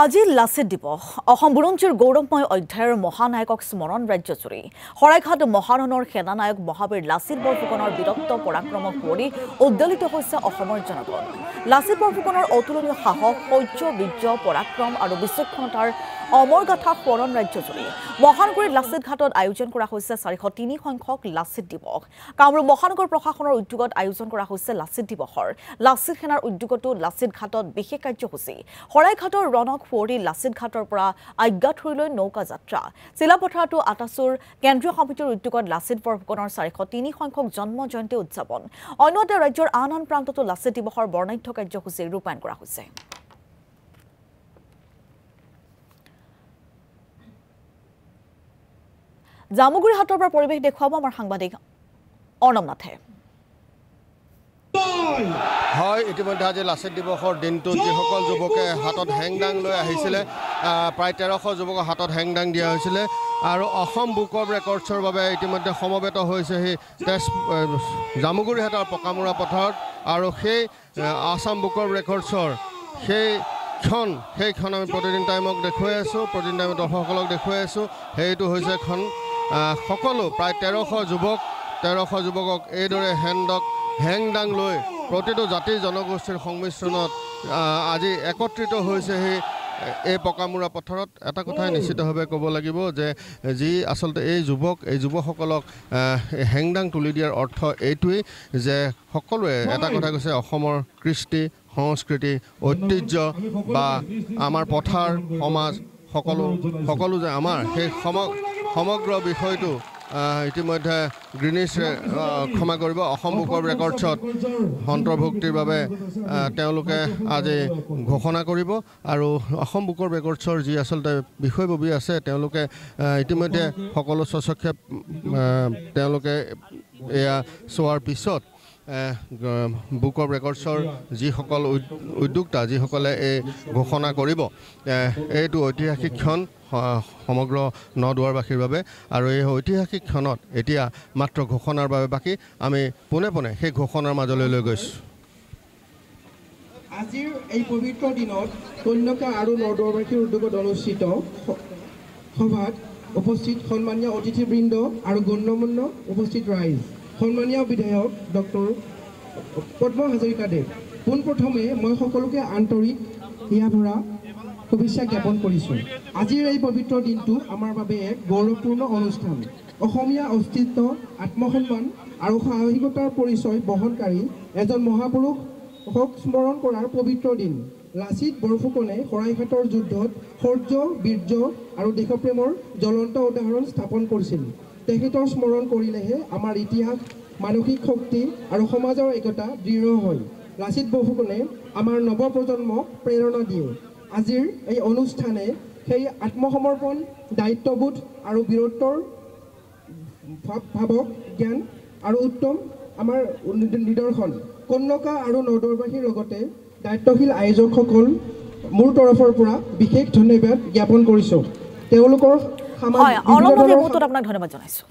আজি লাচিত দিৱস অসম বুৰঞ্জীৰ গৌৰৱময় অধ্যায়ৰ মহানায়কক স্মৰণ ৰাজ্যজুৰি শৰাইঘাট মহাৰণৰ সেনানায়ক মহাবীৰ লাচিত বৰফুকনৰ বীৰত্ব পৰাক্ৰমক কৰি উদ্দলিত হৈছে অসমৰ জনগণ। লাচিত বৰফুকনৰ অতুলনীয় সাহস, শৌৰ্য, বীৰ্য, পৰাক্ৰম আৰু বিচক্ষণতাৰ অমৰ গাথা স্মৰণ ৰাজ্যজুৰি মহানগৰীৰ লাচিত ঘাটত আয়োজন কৰা হৈছে 403 সংখ্যক লাচিত দিৱস। কামৰূপ মহানগৰ প্ৰশাসনৰ উদ্যোগত আয়োজন কৰা হৈছে লাচিত দিৱসৰ। লাচিত সেনাৰ উদ্যোগতো লাচিত ঘাটত বিশেষ কাৰ্যসূচী। শৰাইঘাটৰ ৰণক ফুৰি লাচিত ঘাটৰ পৰা আজ্ঞাথুৰিলৈ নৌকা যাত্ৰা। চিলাপথাৰতো আটাচুৰ কেন্দ্ৰীয় সমিতিৰ উদ্যোগত লাচিত বৰফুকনৰ 403 সংখ্যক জন্ম জয়ন্তী উদযাপন। অন্যতে ৰাজ্যৰ আন আন প্ৰান্ততো লাচিত দিৱসৰ বৰ্ণাঢ্য কাৰ্যসূচী ৰূপায়ণ কৰা হৈছে। জামুগুৰি হাটৰ পৰা পৰিৱেশ দেখুৱাব আমাৰ সাংবাদিক অৰ্ণৱ নাথে। হয়, ইতিমধ্যে আজি লাচিত দিৱসৰ দিনটোত যিসকল যুৱকে হাতত হেংদাং লৈ আহিছিলে, প্ৰায় 1300 যুৱকক হাতত হেংদাং দিয়া হৈছিলে আৰু অসম বুক অৱ ৰেকৰ্ডছৰ বাবে ইতিমধ্যে সমবেত হৈছে সেই জামুগুৰি হাটৰ পকামুৰা পথাৰত। আৰু সেই আসাম বুক অৱ ৰেকৰ্ডছৰ সেইখন আমি প্ৰতিদিন টাইমক দেখুৱাই আছোঁ, প্ৰতিদিন টাইমত দৰ্শকসকলক দেখুৱাই আছোঁ। সেইটো হৈছে এখন সকলো প্ৰায় 1300 যুৱকক এইদৰে হেংদাং লৈ প্ৰতিটো জাতি জনগোষ্ঠীৰ সংমিশ্ৰণত আজি একত্ৰিত হৈছে এই পকামুৰা পথাৰত। এটা কথাই নিশ্চিতভাৱে ক'ব লাগিব যে যি আচলতে এই যুৱকসকলক হেংদাং তুলি দিয়াৰ অৰ্থ এইটোৱেই যে সকলোৱে এটা কথা কৈছে, অসমৰ কৃষ্টি সংস্কৃতি ঐতিহ্য বা আমাৰ পথাৰ সমাজ সকলো যে আমাৰ সেই সমগ্ৰ বিষয়টো ইতিমধ্যে ক্ষমা কৰিব অসম বুক অৱ ৰেকৰ্ডছত অন্তৰ্ভুক্তিৰ বাবে তেওঁলোকে আজি ঘোষণা কৰিব। আৰু অসম বুক অৱ ৰেকৰ্ডছৰ যি আচলতে বিষয়ববী আছে তেওঁলোকে ইতিমধ্যে সকলো স্বচক্ষে তেওঁলোকে এয়া চোৱাৰ পিছত বুক অৱ ৰেকৰ্ডছৰ যিসকল উদ্যোক্তা যিসকলে এই ঘোষণা কৰিব, এইটো ঐতিহাসিক ক্ষণ সমগ্ৰ নদুৱাৰবাসীৰ বাবে। আৰু এই ঐতিহাসিক ক্ষণত এতিয়া মাত্ৰ ঘোষণাৰ বাবে বাকী। আমি পোনে সেই ঘোষণাৰ মাজলৈ লৈ গৈছোঁ। আজিৰ এই পবিত্ৰ দিনত কন্যকা আৰু নদুৱাৰবাসীৰ উদ্যোগত অনুষ্ঠিত সভাত উপস্থিত সন্মানীয় অতিথিবৃন্দ আৰু গণ্যমান্য উপস্থিত ৰাইজ, সন্মানীয় বিধায়ক ডক্টৰ পদ্ম হাজৰিকাদেৱ, পোনপ্ৰথমে মই সকলোকে আন্তৰিক হিয়াভৰা শুভেচ্ছা জ্ঞাপন কৰিছোঁ। আজিৰ এই পবিত্ৰ দিনটো আমাৰ বাবে এক গৌৰৱপূৰ্ণ অনুষ্ঠান। অসমীয়া অস্তিত্ব, আত্মসন্মান আৰু সাহসিকতাৰ পৰিচয় বহনকাৰী এজন মহাপুৰুষক স্মৰণ কৰাৰ পবিত্ৰ দিন। লাচিত বৰফুকনে শৰাইঘাটৰ যুদ্ধত শৌৰ্য, বীৰ্য আৰু দেশপ্ৰেমৰ জ্বলন্ত উদাহৰণ স্থাপন কৰিছিল। তেখেতৰ স্মৰণ কৰিলেহে আমাৰ ইতিহাস, মানসিক শক্তি আৰু সমাজৰ একতা দৃঢ় হয়। লাচিত বৰফুকনে আমাৰ নৱপ্ৰজন্মক প্ৰেৰণা দিয়ে। আজিৰ এই অনুষ্ঠানে সেই আত্মসমৰ্পণ, দায়িত্ববোধ আৰু বীৰত্বৰ ভাৱক জ্ঞান আৰু উত্তম আমাৰ নিদৰ্শন। কন্যকা আৰু নদুৱাৰবাসীৰ লগতে দায়িত্বশীল আয়োজকসকল মোৰ তৰফৰ পৰা বিশেষ ধন্যবাদ জ্ঞাপন কৰিছোঁ। তেওঁলোকৰ আপোনাক ধন্যবাদ জনাইছোঁ।